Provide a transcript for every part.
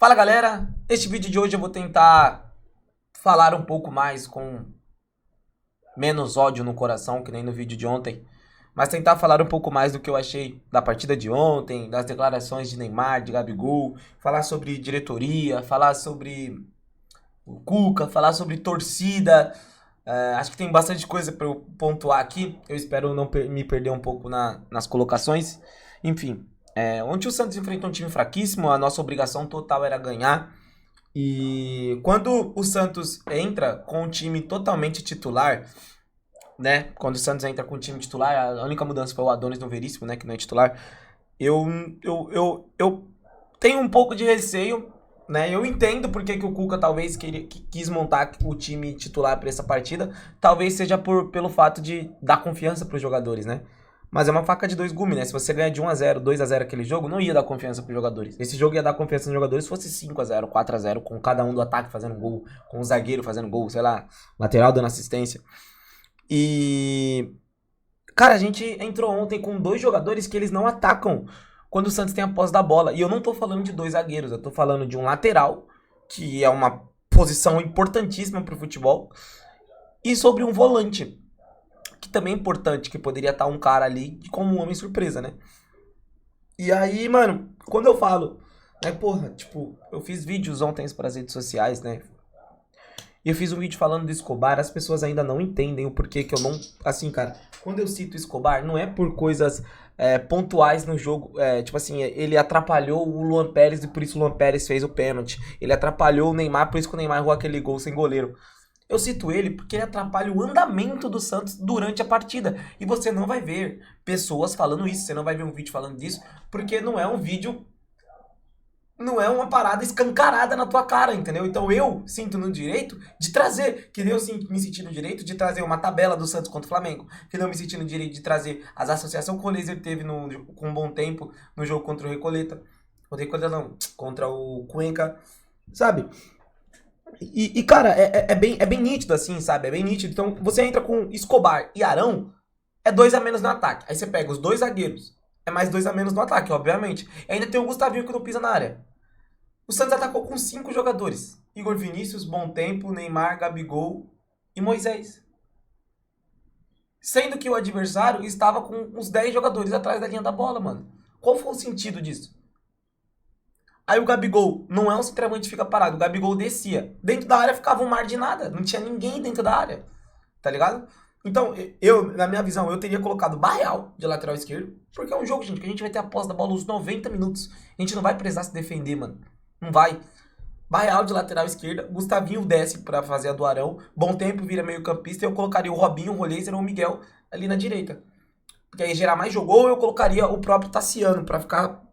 Fala galera, neste vídeo de hoje eu vou tentar falar um pouco mais com menos ódio no coração, que nem no vídeo de ontem, mas tentar falar um pouco mais do que eu achei da partida de ontem, das declarações de Neymar, de Gabigol, falar sobre diretoria, falar sobre o Cuca, falar sobre torcida. Acho que tem bastante coisa para eu pontuar aqui, eu espero não me perder um pouco nas colocações. Enfim, ontem o Santos enfrentou um time fraquíssimo, a nossa obrigação total era ganhar. E quando o Santos entra com um time totalmente titular, né? Quando o Santos entra com o time titular, a única mudança foi o Adonis no Veríssimo, né? Que não é titular. Eu, eu tenho um pouco de receio, né? Eu entendo porque que o Cuca talvez quis montar o time titular para essa partida. Talvez seja pelo fato de dar confiança para os jogadores, né? Mas é uma faca de dois gumes, né? Se você ganha de 1-0, 2-0 aquele jogo, não ia dar confiança pros jogadores. Esse jogo ia dar confiança nos jogadores se fosse 5-0, 4-0, com cada um do ataque fazendo gol, com o zagueiro fazendo gol, sei lá, lateral dando assistência. E... Cara, a gente entrou ontem com dois jogadores que eles não atacam quando o Santos tem a posse da bola. E eu não tô falando de dois zagueiros, eu tô falando de um lateral, que é uma posição importantíssima pro futebol, e sobre um volante, que também é importante, que poderia estar um cara ali como um homem surpresa, né? E aí, mano, quando eu falo, né, porra, tipo, eu fiz vídeos ontem para as redes sociais, né? E eu fiz um vídeo falando do Escobar, as pessoas ainda não entendem o porquê que eu não... Assim, cara, quando eu cito Escobar, não é por coisas pontuais no jogo. Tipo assim, ele atrapalhou o Luan Pérez e por isso o Luan Pérez fez o pênalti. Ele atrapalhou o Neymar, por isso que o Neymar errou aquele gol sem goleiro. Eu cito ele porque ele atrapalha o andamento do Santos durante a partida. E você não vai ver pessoas falando isso, você não vai ver um vídeo falando disso, porque não é um vídeo, não é uma parada escancarada na tua cara, entendeu? Então eu sinto no direito de trazer, que nem eu me senti no direito de trazer uma tabela do Santos contra o Flamengo, que nem eu me senti no direito de trazer as associações que o Laser teve com um bom tempo no jogo contra o Recoleta. O Recoleta não, contra o Cuenca, sabe? E, cara, é bem nítido assim, sabe? É bem nítido. Então, você entra com Escobar e Arão, é 2 a menos no ataque. Aí você pega os dois zagueiros, é mais 2 a menos no ataque, obviamente. E ainda tem o Gustavinho que não pisa na área. O Santos atacou com 5 jogadores. Igor Vinícius, Bom Tempo, Neymar, Gabigol e Moisés. Sendo que o adversário estava com uns 10 jogadores atrás da linha da bola, mano. Qual foi o sentido disso? Aí o Gabigol não é um centroavante que fica parado. O Gabigol descia. Dentro da área ficava um mar de nada. Não tinha ninguém dentro da área. Tá ligado? Então, na minha visão, eu teria colocado Barreal de lateral esquerdo. Porque é um jogo, gente, que a gente vai ter a posse da bola uns 90 minutos. A gente não vai precisar se defender, mano. Não vai. Barreal de lateral esquerda. Gustavinho desce pra fazer a do Arão. Bom Tempo vira meio campista. E eu colocaria o Robinho, o Roleiser ou o Miguel ali na direita. Porque aí gerar mais jogo. Ou eu colocaria o próprio Tassiano pra ficar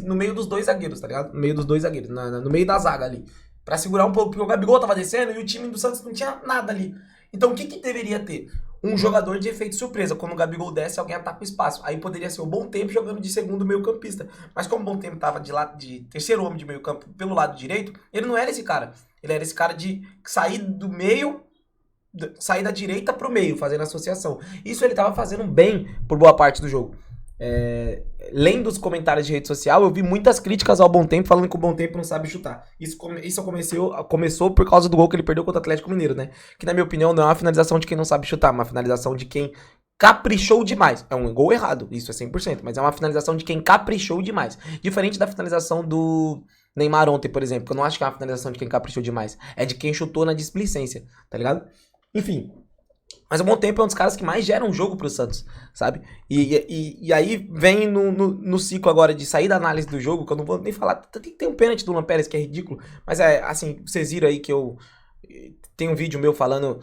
no meio dos dois zagueiros, tá ligado? No meio dos dois zagueiros, no meio da zaga ali. Pra segurar um pouco, porque o Gabigol tava descendo e o time do Santos não tinha nada ali. Então o que deveria ter? Um jogador de efeito surpresa. Quando o Gabigol desce, alguém ataca o espaço. Aí poderia ser o Bom Tempo jogando de segundo meio campista. Mas como o Bom Tempo tava de terceiro homem de meio campo pelo lado direito, ele não era esse cara. Ele era esse cara de sair do meio, sair da direita pro meio, fazendo associação. Isso ele tava fazendo bem por boa parte do jogo. Lendo os comentários de rede social, eu vi muitas críticas ao Bom Tempo falando que o Bom Tempo não sabe chutar. Isso começou por causa do gol que ele perdeu contra o Atlético Mineiro, né? Que na minha opinião não é uma finalização de quem não sabe chutar, é uma finalização de quem caprichou demais. É um gol errado, isso é 100%, mas é uma finalização de quem caprichou demais. Diferente da finalização do Neymar ontem, por exemplo, que eu não acho que é uma finalização de quem caprichou demais. É de quem chutou na displicência, tá ligado? Enfim. Mas o Bom Tempo é um dos caras que mais geram um jogo pro Santos, sabe? E aí vem no ciclo agora de sair da análise do jogo, que eu não vou nem falar. Tem que ter um pênalti do Luan Pérez que é ridículo. Mas assim, vocês viram aí que eu... Tem um vídeo meu falando...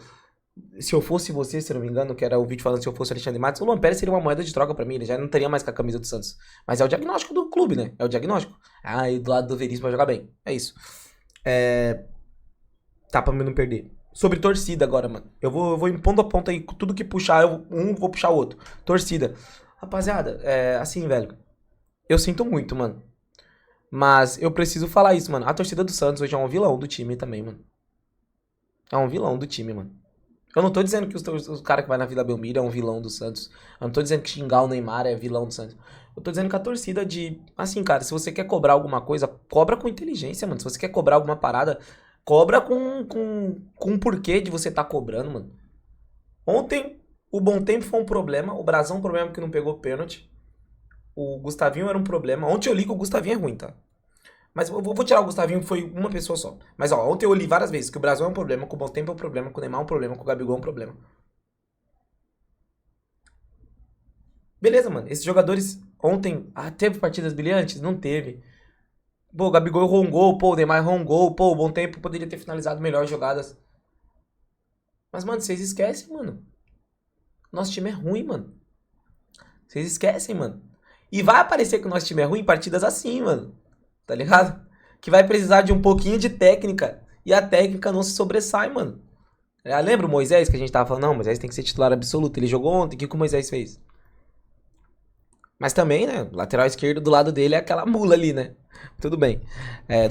Se eu fosse você, se eu não me engano, que era o vídeo falando se eu fosse Alexandre Matos, o Luan Pérez seria uma moeda de troca pra mim, ele já não teria mais com a camisa do Santos. Mas é o diagnóstico do clube, né? É o diagnóstico. E do lado do Veríssimo vai jogar bem. É isso. Tá, pra mim não perder. Sobre torcida agora, mano. Eu vou impondo a ponta aí. Tudo que puxar, vou puxar o outro. Torcida. Rapaziada, assim, velho. Eu sinto muito, mano. Mas eu preciso falar isso, mano. A torcida do Santos hoje é um vilão do time também, mano. É um vilão do time, mano. Eu não tô dizendo que os caras que vai na Vila Belmiro é um vilão do Santos. Eu não tô dizendo que xingar o Neymar é vilão do Santos. Eu tô dizendo que a torcida de... Assim, cara, se você quer cobrar alguma coisa, cobra com inteligência, mano. Se você quer cobrar alguma parada, cobra com um porquê de você tá cobrando, mano. Ontem, o Bom Tempo foi um problema. O Brasão, um problema porque não pegou pênalti. O Gustavinho era um problema. Ontem eu li que o Gustavinho é ruim, tá? Mas eu vou tirar o Gustavinho, que foi uma pessoa só. Mas, ó, ontem eu li várias vezes que o Brasão é um problema, que o Bom Tempo é um problema, que o Neymar é um problema, que o Gabigol é um problema. Beleza, mano. Esses jogadores ontem, teve partidas brilhantes? Não teve. Pô, o Gabigol errou um gol, pô, o Neymar errou um gol, pô, o Bom Tempo poderia ter finalizado melhor jogadas. Mas, mano, vocês esquecem, mano. Nosso time é ruim, mano. Vocês esquecem, mano. E vai aparecer que o nosso time é ruim em partidas assim, mano. Tá ligado? Que vai precisar de um pouquinho de técnica. E a técnica não se sobressai, mano. Lembra o Moisés que a gente tava falando? Não, o Moisés tem que ser titular absoluto. Ele jogou ontem, o que o Moisés fez? Mas também, né, lateral esquerdo do lado dele é aquela mula ali, né? Tudo bem.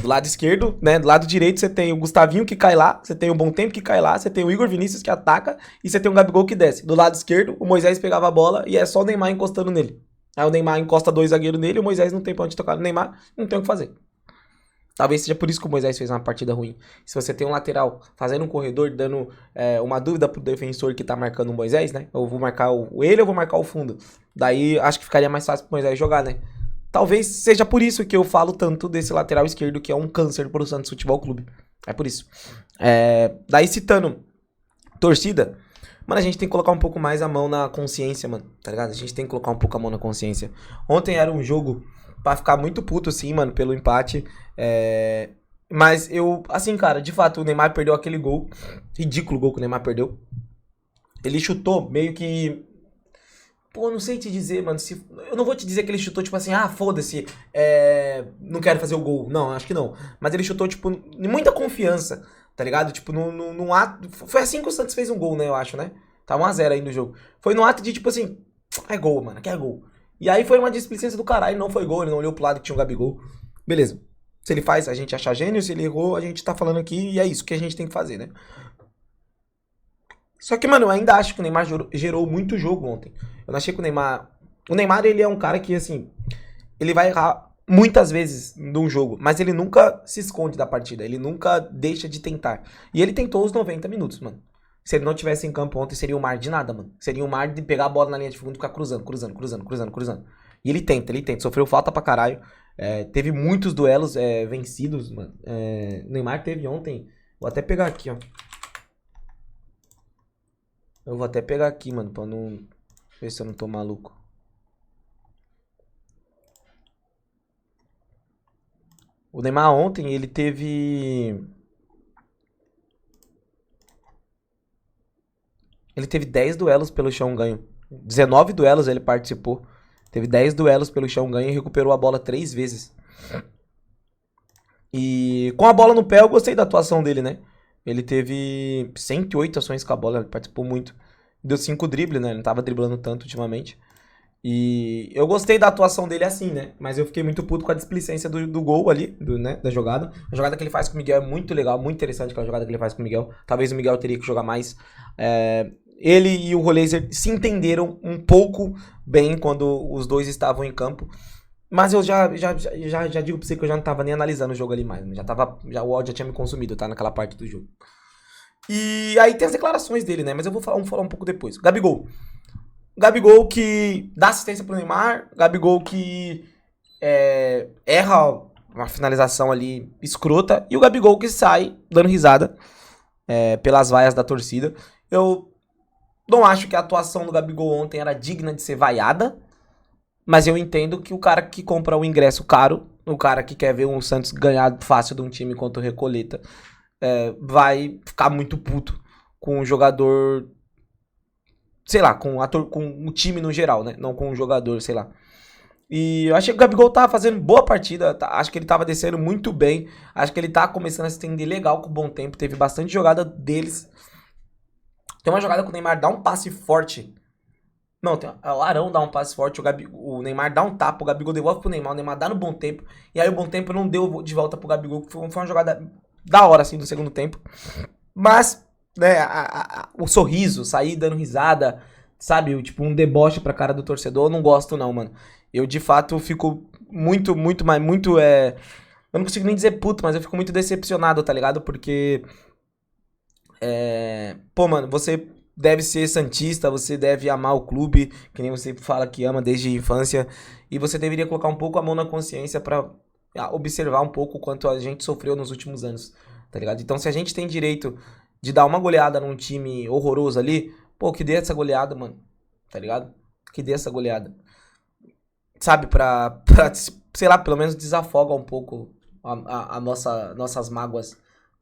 Do lado esquerdo, né, do lado direito você tem o Gustavinho que cai lá, você tem o Bom Tempo que cai lá, você tem o Igor Vinícius que ataca e você tem o Gabigol que desce. Do lado esquerdo, o Moisés pegava a bola e é só o Neymar encostando nele. Aí o Neymar encosta dois zagueiros nele e o Moisés não tem pra onde tocar no Neymar, não tem o que fazer. Talvez seja por isso que o Moisés fez uma partida ruim. Se você tem um lateral fazendo um corredor, dando uma dúvida pro defensor que tá marcando o Moisés, né? Eu vou marcar ele ou vou marcar o fundo. Daí acho que ficaria mais fácil pro Moisés jogar, né? Talvez seja por isso que eu falo tanto desse lateral esquerdo, que é um câncer pro Santos Futebol Clube. É por isso. Daí citando torcida, mano, a gente tem que colocar um pouco mais a mão na consciência, mano. Tá ligado? A gente tem que colocar um pouco a mão na consciência. Ontem era um jogo pra ficar muito puto, sim, mano, pelo empate. Mas eu, assim, cara, de fato, o Neymar perdeu aquele gol. Ridículo gol que o Neymar perdeu. Ele chutou meio que... Pô, não sei te dizer, mano. Eu não vou te dizer que ele chutou, tipo assim, foda-se, não quero fazer o gol. Não, acho que não. Mas ele chutou, tipo, em muita confiança, tá ligado? Tipo, num ato... Foi assim que o Santos fez um gol, né, eu acho, né? Tá 1-0 aí no jogo. Foi no ato de, tipo assim, é gol, mano, aqui é gol. E aí foi uma displicência do caralho, não foi gol, ele não olhou pro lado que tinha um Gabigol. Beleza. Se ele faz, a gente acha gênio, se ele errou, a gente tá falando aqui e é isso que a gente tem que fazer, né? Só que, mano, eu ainda acho que o Neymar gerou muito jogo ontem. Eu não achei que o Neymar... O Neymar, ele é um cara que, assim, ele vai errar muitas vezes num jogo, mas ele nunca se esconde da partida, ele nunca deixa de tentar. E ele tentou os 90 minutos, mano. Se ele não tivesse em campo ontem, seria um mar de nada, mano. Seria um mar de pegar a bola na linha de fundo e ficar cruzando. E ele tenta. Sofreu falta pra caralho. Teve muitos duelos vencidos, mano. O Neymar teve ontem... Vou até pegar aqui, ó. Eu vou até pegar aqui, mano, pra não... ver se eu não tô maluco. O Neymar ontem, ele teve... Ele teve 10 duelos pelo chão ganho. 19 duelos ele participou. Teve 10 duelos pelo chão ganho e recuperou a bola 3 vezes. E com a bola no pé eu gostei da atuação dele, né? Ele teve 108 ações com a bola, ele participou muito. Deu 5 dribles, né? Ele não tava driblando tanto ultimamente. E eu gostei da atuação dele assim, né? Mas eu fiquei muito puto com a displicência do gol ali, né? Da jogada. A jogada que ele faz com o Miguel é muito legal, muito interessante aquela jogada que ele faz com o Miguel. Talvez o Miguel teria que jogar mais. Ele e o Roleiser se entenderam um pouco bem quando os dois estavam em campo. Mas eu já digo pra você que eu já não tava nem analisando o jogo ali mais. O ódio já tinha me consumido, tá? Naquela parte do jogo. E aí tem as declarações dele, né? Mas eu vou falar um pouco depois. Gabigol que dá assistência pro Neymar. Gabigol que erra uma finalização ali escrota. E o Gabigol que sai dando risada pelas vaias da torcida. Eu não acho que a atuação do Gabigol ontem era digna de ser vaiada. Mas eu entendo que o cara que compra o ingresso caro, o cara que quer ver o Santos ganhar fácil de um time contra o Recoleta, vai ficar muito puto com o jogador, sei lá, com o time no geral, né? Não com o jogador, sei lá. E eu achei que o Gabigol tava fazendo boa partida, acho que ele tava descendo muito bem, acho que ele tá começando a se estender legal com o Bom Tempo, teve bastante jogada deles. Tem uma jogada que o Neymar dá um passe forte. Não, o Arão dá um passe forte, o Neymar dá um tapa, o Gabigol devolve pro Neymar, o Neymar dá no Bom Tempo, e aí o Bom Tempo não deu de volta pro Gabigol, foi uma jogada da hora, assim, do segundo tempo. Mas, né, o sorriso, sair dando risada, sabe, tipo, um deboche pra cara do torcedor, eu não gosto não, mano. Eu, de fato, fico muito. Eu não consigo nem dizer puto, mas eu fico muito decepcionado, tá ligado? Porque. Pô, mano, você deve ser santista, você deve amar o clube, que nem você fala que ama desde a infância. E você deveria colocar um pouco a mão na consciência pra observar um pouco o quanto a gente sofreu nos últimos anos, tá ligado? Então, se a gente tem direito de dar uma goleada num time horroroso ali, pô, que dê essa goleada, mano, tá ligado? Que dê essa goleada. Sabe, pra sei lá, pelo menos desafoga um pouco nossas mágoas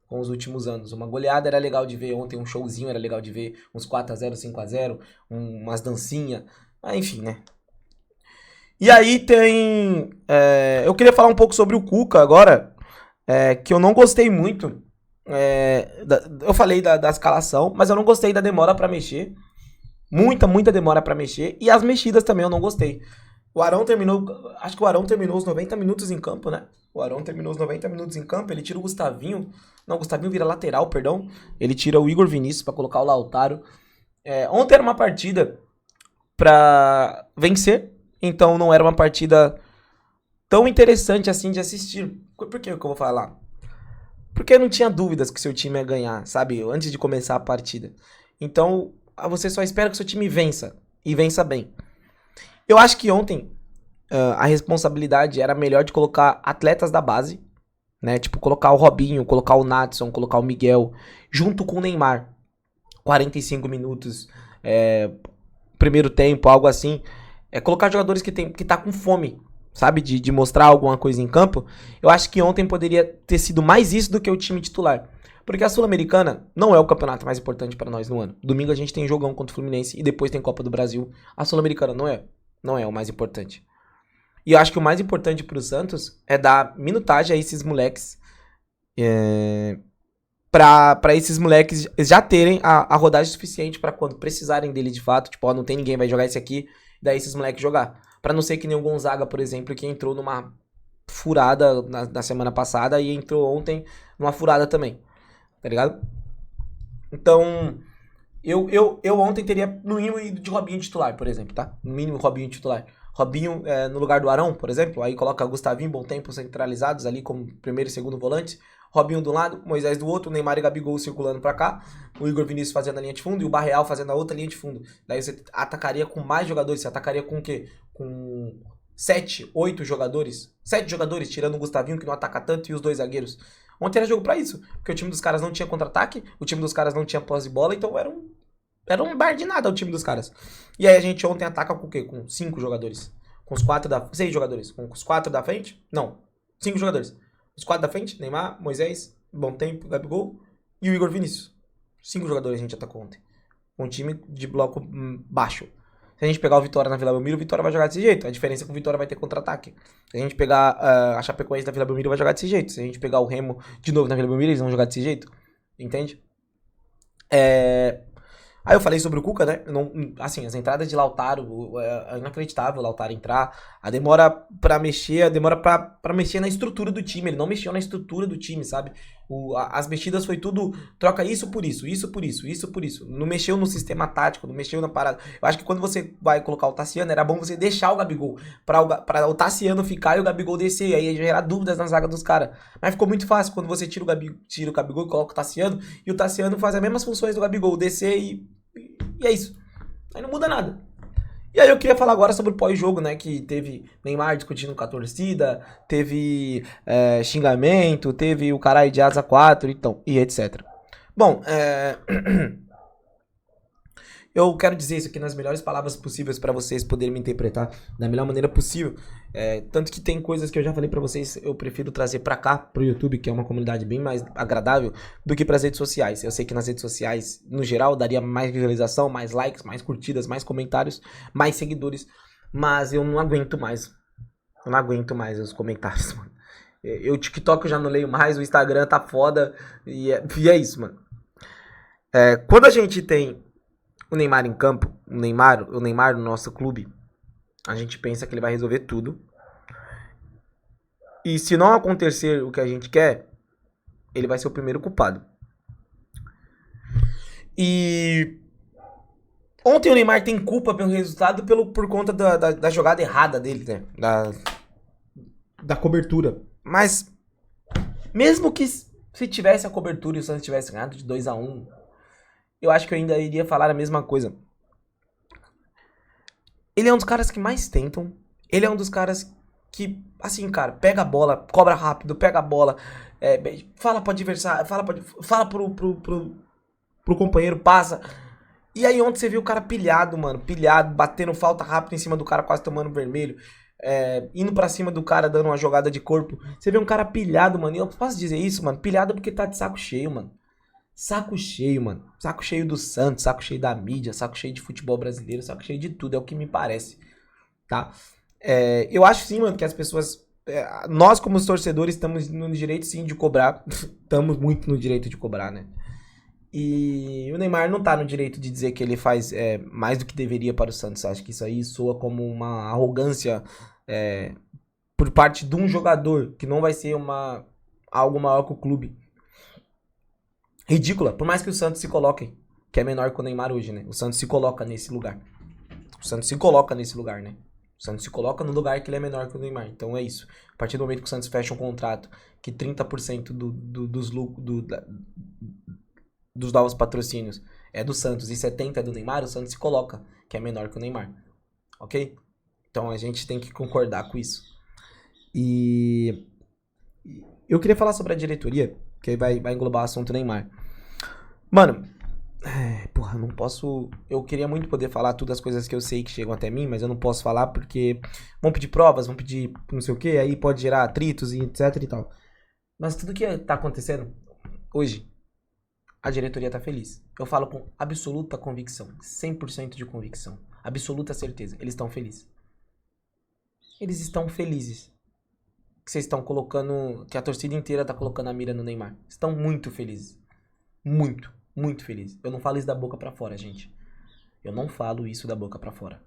com os últimos anos. Uma goleada era legal de ver ontem, um showzinho era legal de ver, uns 4-0, 5-0, umas dancinhas, enfim, né? E aí tem. Eu queria falar um pouco sobre o Cuca agora, que eu não gostei muito. Eu falei da escalação, mas eu não gostei da demora pra mexer. Muita demora pra mexer. E as mexidas também eu não gostei. O Arão terminou. Acho que o Arão terminou os 90 minutos em campo, né? O Arão terminou os 90 minutos em campo. Ele tira o Gustavinho. Não, o Gustavinho vira lateral, perdão. Ele tira o Igor Vinícius pra colocar o Lautaro. Ontem era uma partida pra vencer. Então não era uma partida tão interessante assim de assistir. Por que eu vou falar? Porque eu não tinha dúvidas que seu time ia ganhar, sabe? Antes de começar a partida. Então você só espera que seu time vença. E vença bem. Eu acho que ontem a responsabilidade era melhor de colocar atletas da base, né? Tipo, colocar o Robinho, colocar o Natson, colocar o Miguel, junto com o Neymar. 45 minutos, primeiro tempo, algo assim. Colocar jogadores que tá com fome, sabe? De mostrar alguma coisa em campo. Eu acho que ontem poderia ter sido mais isso do que o time titular. Porque a Sul-Americana não é o campeonato mais importante pra nós no ano. Domingo a gente tem jogão contra o Fluminense e depois tem Copa do Brasil. A Sul-Americana não é o mais importante. E eu acho que o mais importante pro Santos é dar minutagem a esses moleques. Pra esses moleques já terem a rodagem suficiente pra quando precisarem dele de fato. Tipo, ó, não tem ninguém, vai jogar esse aqui. Daí esses moleques jogar. Pra não ser que nem o Gonzaga, por exemplo, que entrou numa furada na semana passada e entrou ontem numa furada também. Tá ligado? Então, eu ontem teria no mínimo ido de Robinho titular, por exemplo, tá? No mínimo Robinho titular. Robinho no lugar do Arão, por exemplo. Aí coloca Gustavinho, Bom Tempo centralizados ali como primeiro e segundo volante. Robinho do lado, Moisés do outro, Neymar e Gabigol circulando pra cá. O Igor Vinícius fazendo a linha de fundo e o Barreal fazendo a outra linha de fundo. Daí você atacaria com mais jogadores. Você atacaria com o quê? Com 7, 8 jogadores. 7 jogadores, tirando o Gustavinho, que não ataca tanto, e os dois zagueiros. Ontem era jogo pra isso. Porque o time dos caras não tinha contra-ataque, o time dos caras não tinha posse de bola, então era um bar de nada o time dos caras. E aí a gente ontem ataca com o quê? Com 5 jogadores. Com os 4 da... 6 jogadores. Com os 4 da frente? Não. 5 jogadores. Os 4 da frente, Neymar, Moisés, Bom Tempo, Gabigol e o Igor Vinícius. 5 jogadores a gente atacou ontem. Um time de bloco baixo. Se a gente pegar o Vitória na Vila Belmiro, o Vitória vai jogar desse jeito. A diferença é que o Vitória vai ter contra-ataque. Se a gente pegar a Chapecoense da Vila Belmiro, vai jogar desse jeito. Se a gente pegar o Remo de novo na Vila Belmiro, eles vão jogar desse jeito. Entende? Aí eu falei sobre o Cuca, né? Assim, as entradas de Lautaro, é inacreditável o Lautaro entrar. A demora pra mexer na estrutura do time. Ele não mexeu na estrutura do time, sabe? As mexidas foi tudo, troca isso por isso, isso por isso, isso por isso. Não mexeu no sistema tático, não mexeu na parada. Eu acho que quando você vai colocar o Tassiano, era bom você deixar o Gabigol, pra o Tassiano ficar e o Gabigol descer. Aí ia gerar dúvidas na zaga dos caras. Mas ficou muito fácil quando você tira o Gabigol e coloca o Tassiano, e o Tassiano faz as mesmas funções do Gabigol, descer e é isso. Aí não muda nada. E aí eu queria falar agora sobre o pós-jogo, né? Que teve Neymar discutindo com a torcida, teve xingamento, teve o caralho de asa 4 e etc. Bom, eu quero dizer isso aqui nas melhores palavras possíveis pra vocês poderem me interpretar da melhor maneira possível. Tanto que tem coisas que eu já falei pra vocês, eu prefiro trazer pra cá, pro YouTube, que é uma comunidade bem mais agradável, do que pras redes sociais. Eu sei que nas redes sociais, no geral, daria mais visualização, mais likes, mais curtidas, mais comentários, mais seguidores. Mas eu não aguento mais. Eu não aguento mais os comentários, mano. O TikTok eu já não leio mais, o Instagram tá foda. E é isso, mano. Quando a gente tem o Neymar em campo, o Neymar no nosso clube, a gente pensa que ele vai resolver tudo. E se não acontecer o que a gente quer, ele vai ser o primeiro culpado. E Ontem o Neymar tem culpa pelo resultado por conta da jogada errada dele, né? Da cobertura. Mas, mesmo que se tivesse a cobertura e o Santos tivesse ganhado de 2-1, eu acho que eu ainda iria falar a mesma coisa. Ele é um dos caras que mais tentam. Ele é um dos caras que, assim, cara, pega a bola, cobra rápido, pega a bola, fala pro adversário, fala pro companheiro, passa. E aí ontem você viu o cara pilhado, mano, batendo falta rápido em cima do cara, quase tomando vermelho, indo pra cima do cara, dando uma jogada de corpo. Você vê um cara pilhado, mano, e eu posso dizer isso, mano, pilhado porque tá de saco cheio, mano. Saco cheio, mano. Saco cheio do Santos, saco cheio da mídia, saco cheio de futebol brasileiro, saco cheio de tudo, é o que me parece, tá? Eu acho sim, mano, que as pessoas... nós, como os torcedores, estamos no direito, sim, de cobrar. Estamos muito no direito de cobrar, né? E o Neymar não tá no direito de dizer que ele faz mais do que deveria para o Santos. Acho que isso aí soa como uma arrogância por parte de um jogador, que não vai ser algo maior que o clube. Ridícula, por mais que o Santos se coloque, que é menor que o Neymar hoje, né? O Santos se coloca nesse lugar. O Santos se coloca nesse lugar, né? O Santos se coloca no lugar que ele é menor que o Neymar. Então é isso. A partir do momento que o Santos fecha um contrato que 30% dos novos patrocínios é do Santos e 70% é do Neymar, o Santos se coloca que é menor que o Neymar. Ok? Então a gente tem que concordar com isso. E eu queria falar sobre a diretoria, que aí vai englobar o assunto Neymar. Mano, porra, eu não posso... Eu queria muito poder falar todas as coisas que eu sei que chegam até mim, mas eu não posso falar porque vão pedir provas, vão pedir não sei o que, aí pode gerar atritos e etc e tal. Mas tudo que tá acontecendo hoje, a diretoria tá feliz. Eu falo com absoluta convicção, 100% de convicção, absoluta certeza, eles estão felizes. Eles estão felizes. Que vocês estão colocando, que a torcida inteira tá colocando a mira no Neymar. Estão muito felizes. Muito, muito felizes. Eu não falo isso da boca pra fora, gente. Eu não falo isso da boca pra fora.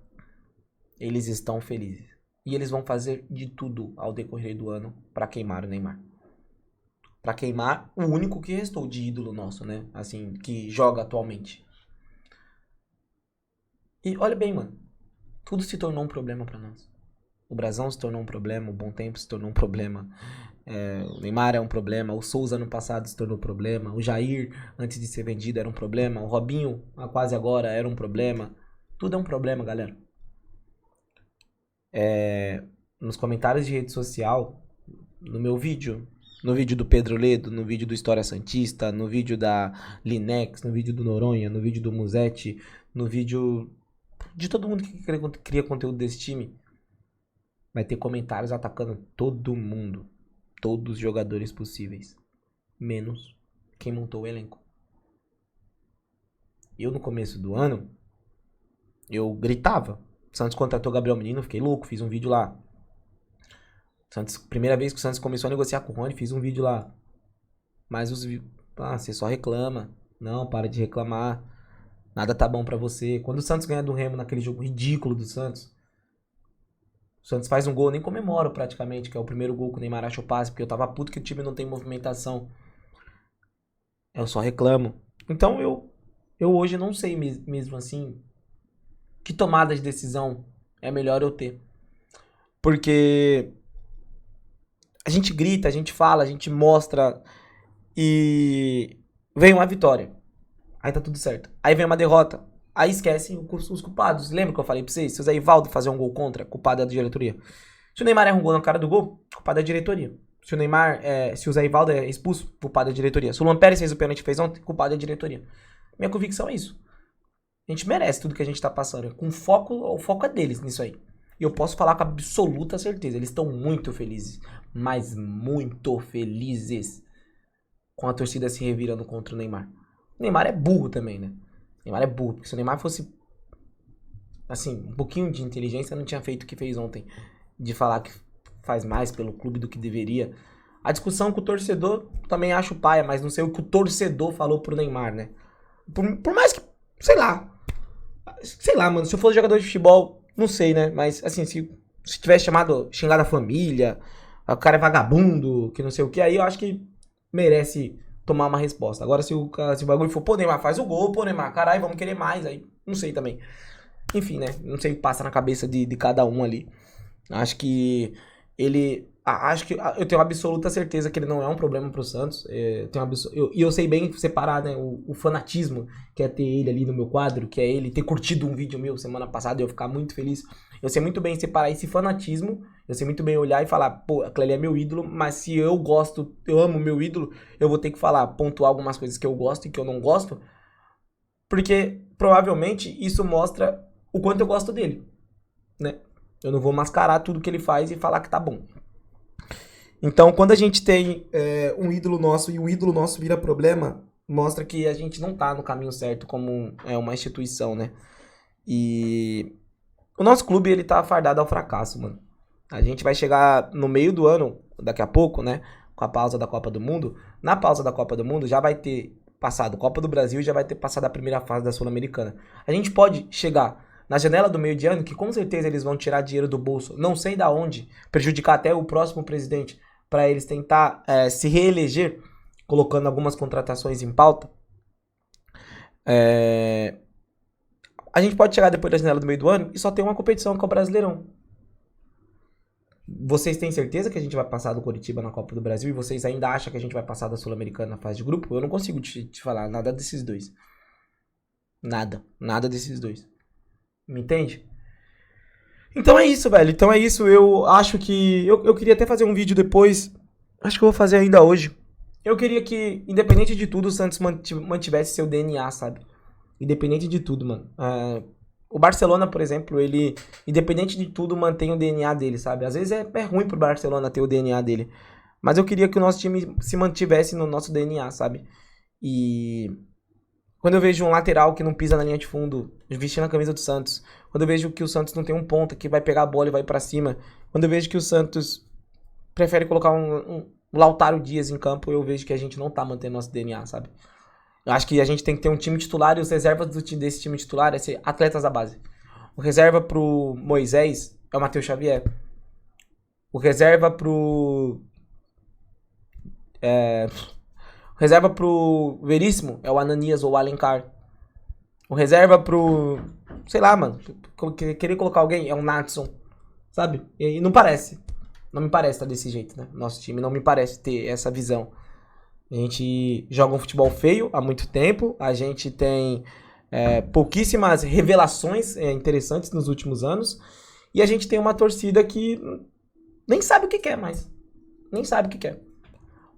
Eles estão felizes. E eles vão fazer de tudo ao decorrer do ano pra queimar o Neymar. Pra queimar o único que restou de ídolo nosso, né? Assim, que joga atualmente. E olha bem, mano. Tudo se tornou um problema pra nós. O Brasão se tornou um problema, o Bom Tempo se tornou um problema, o Neymar é um problema, o Souza ano passado se tornou um problema, o Jair, antes de ser vendido, era um problema, o Robinho, quase agora, era um problema. Tudo é um problema, galera. Nos comentários de rede social, no meu vídeo, no vídeo do Pedro Ledo, no vídeo do História Santista, no vídeo da Linex, no vídeo do Noronha, no vídeo do Musetti, no vídeo de todo mundo que cria conteúdo desse time, vai ter comentários atacando todo mundo. Todos os jogadores possíveis. Menos quem montou o elenco. Eu, no começo do ano, eu gritava. O Santos contratou o Gabriel Menino, fiquei louco, fiz um vídeo lá. Santos, primeira vez que o Santos começou a negociar com o Rony, fiz um vídeo lá. Mas você só reclama. Não, para de reclamar. Nada tá bom pra você. Quando o Santos ganha do Remo naquele jogo ridículo do Santos, o Santos faz um gol, eu nem comemoro praticamente, que é o primeiro gol que o Neymar acha o passe, porque eu tava puto que o time não tem movimentação. Eu só reclamo. Então eu hoje não sei mesmo assim que tomada de decisão é melhor eu ter. Porque a gente grita, a gente fala, a gente mostra e vem uma vitória. Aí tá tudo certo. Aí vem uma derrota. Aí esquecem os culpados. Lembra que eu falei pra vocês? Se o Zé Ivaldo fazer um gol contra, culpado é da diretoria. Se o Neymar erra um gol na cara do gol, culpado é da diretoria. Se o Neymar, se o Zé Ivaldo é expulso, culpado é da diretoria. Se o Luan Pérez fez o pênalti que fez ontem, culpado é da diretoria. Minha convicção é isso. A gente merece tudo que a gente tá passando. Com foco, o foco é deles nisso aí. E eu posso falar com absoluta certeza. Eles estão muito felizes. Mas muito felizes. Com a torcida se revirando contra o Neymar. O Neymar é burro também, né? O Neymar é burro. Porque se o Neymar fosse, assim, um pouquinho de inteligência, não tinha feito o que fez ontem. De falar que faz mais pelo clube do que deveria. A discussão com o torcedor, também acho paia, mas não sei o que o torcedor falou pro Neymar, né? Por mais que, sei lá, mano, se eu fosse jogador de futebol, não sei, né? Mas, assim, se tivesse xingado a família, o cara é vagabundo, que não sei o que, aí eu acho que merece tomar uma resposta. Agora, se o bagulho for, pô, Neymar, faz o gol, pô, Neymar, caralho, vamos querer mais, aí Não sei também. Enfim, né? Não sei o que passa na cabeça de cada um ali. Acho que ele... Acho que eu tenho absoluta certeza que ele não é um problema pro Santos. E eu sei bem separar, né, o fanatismo que é ter ele ali no meu quadro, que é ele ter curtido um vídeo meu semana passada e eu ficar muito feliz. Eu sei muito bem separar esse fanatismo. Eu sei muito bem olhar e falar, pô, aquele ali é meu ídolo, mas se eu gosto, eu amo meu ídolo, eu vou ter que falar, pontuar algumas coisas que eu gosto e que eu não gosto, porque provavelmente isso mostra o quanto eu gosto dele, né? Eu não vou mascarar tudo que ele faz e falar que tá bom. Então, quando a gente tem um ídolo nosso e o ídolo nosso vira problema, mostra que a gente não tá no caminho certo como uma instituição, né? E o nosso clube, ele tá fardado ao fracasso, mano. A gente vai chegar no meio do ano, daqui a pouco, né? Com a pausa da Copa do Mundo. Na pausa da Copa do Mundo já vai ter passado Copa do Brasil e já vai ter passado a primeira fase da Sul-Americana. A gente pode chegar na janela do meio de ano, que com certeza eles vão tirar dinheiro do bolso, não sei da onde, prejudicar até o próximo presidente, para eles tentar se reeleger, colocando algumas contratações em pauta. A gente pode chegar depois da janela do meio do ano e só ter uma competição que é o Brasileirão. Vocês têm certeza que a gente vai passar do Coritiba na Copa do Brasil e vocês ainda acham que a gente vai passar da Sul-Americana na fase de grupo? Eu não consigo te falar nada desses dois. Nada desses dois. Me entende? Então é isso, velho. Então é isso. Eu acho que... Eu queria até fazer um vídeo depois. Acho que eu vou fazer ainda hoje. Eu queria que, independente de tudo, o Santos mantivesse seu DNA, sabe? Independente de tudo, mano. O Barcelona, por exemplo, ele, independente de tudo, mantém o DNA dele, sabe? Às vezes é ruim pro Barcelona ter o DNA dele. Mas eu queria que o nosso time se mantivesse no nosso DNA, sabe? E quando eu vejo um lateral que não pisa na linha de fundo, vestindo a camisa do Santos, quando eu vejo que o Santos não tem um ponta que vai pegar a bola e vai pra cima, quando eu vejo que o Santos prefere colocar um Lautaro Dias em campo, eu vejo que a gente não tá mantendo nosso DNA, sabe? Eu acho que a gente tem que ter um time titular e os reservas desse time titular é ser atletas da base. O reserva pro Moisés é o Matheus Xavier. O reserva pro... O reserva pro Veríssimo é o Ananias ou o Alencar. O reserva pro... Sei lá, mano. Querer colocar alguém é o Natson. Sabe? E não parece. Não me parece estar desse jeito, né? Nosso time não me parece ter essa visão. A gente joga um futebol feio há muito tempo. A gente tem pouquíssimas revelações interessantes nos últimos anos. E a gente tem uma torcida que nem sabe o que quer mais. Nem sabe o que quer.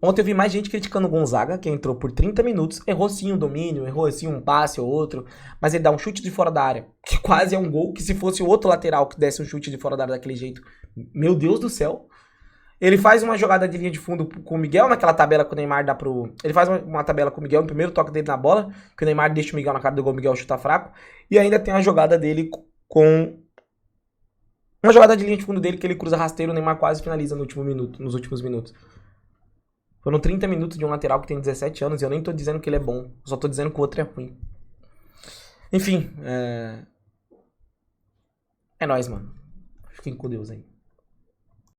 Ontem eu vi mais gente criticando o Gonzaga, que entrou por 30 minutos. Errou sim o domínio, errou sim um passe ou outro. Mas ele dá um chute de fora da área, que quase é um gol. Que se fosse o outro lateral que desse um chute de fora da área daquele jeito, meu Deus do céu. Ele faz uma jogada de linha de fundo com o Miguel, naquela tabela que o Neymar dá pro... Ele faz uma tabela com o Miguel no primeiro toque dele na bola, que o Neymar deixa o Miguel na cara do gol, o Miguel chuta fraco. E ainda tem a jogada dele com... Uma jogada de linha de fundo dele que ele cruza rasteiro, o Neymar quase finaliza no último minuto, nos últimos minutos. Foram 30 minutos de um lateral que tem 17 anos e eu nem tô dizendo que ele é bom, só tô dizendo que o outro é ruim. Enfim, é nóis, mano. Fiquem com Deus aí.